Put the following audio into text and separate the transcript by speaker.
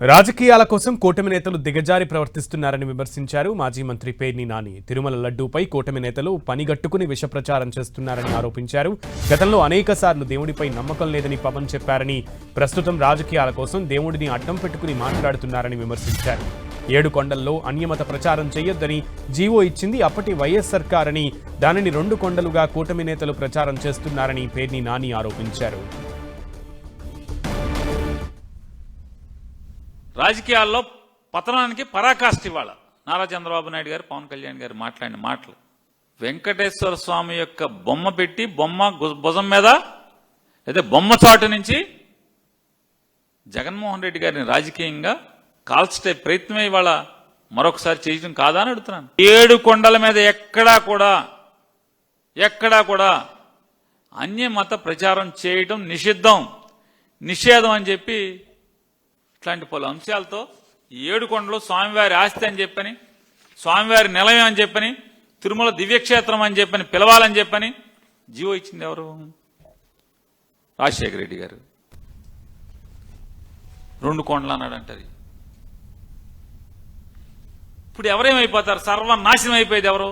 Speaker 1: రాజకీయాల కోసం కూటమి నేతలు దిగజారి ప్రవర్తిస్తున్నారని విమర్శించారు మాజీ మంత్రి పేర్ని నాని. తిరుమల లడ్డూపై కూటమి నేతలు పనిగట్టుకుని విష ప్రచారం చేస్తున్నారని ఆరోపించారు. గతంలో అనేక సార్లు దేవుడిపై నమ్మకం లేదని పవన్ చెప్పారని, ప్రస్తుతం రాజకీయాల కోసం దేవుడిని అడ్డం పెట్టుకుని మాట్లాడుతున్నారని విమర్శించారు. 7 కొండల్లో అన్యమత ప్రచారం చేయొద్దని జీవో ఇచ్చింది అప్పటి వైఎస్ సర్కారని, దానిని 2 కొండలుగా కూటమి నేతలు ప్రచారం చేస్తున్నారని పేర్ని నాని ఆరోపించారు.
Speaker 2: రాజకీయాల్లో పతనానికి పరాకాష్ఠ ఇవాళ నారా చంద్రబాబు నాయుడు గారు, పవన్ కళ్యాణ్ గారు మాట్లాడిన మాటలు. వెంకటేశ్వర స్వామి యొక్క బొమ్మ పెట్టి, బొమ్మ భుజం మీద లేదా బొమ్మ చాటు నుంచి జగన్మోహన్ రెడ్డి గారిని రాజకీయంగా కాల్చే ప్రయత్నమే ఇవాళ మరొకసారి చేయడం కాదా అని అడుగుతున్నాను. 7 కొండల మీద ఎక్కడా కూడా అన్యమత ప్రచారం చేయడం నిషేధం అని చెప్పి ఇట్లాంటి పలు అంశాలతో 7 కొండలు స్వామివారి ఆస్తి అని చెప్పని, స్వామివారి నిలయం అని చెప్పని, తిరుమల దివ్యక్షేత్రం అని చెప్పని పిలవాలని చెప్పని జీవో ఇచ్చింది ఎవరు? రాజశేఖర రెడ్డి గారు. 2 కొండలు అన్నాడు అంటారు. ఇప్పుడు ఎవరేమైపోతారు? సర్వనాశనం అయిపోయేది ఎవరు?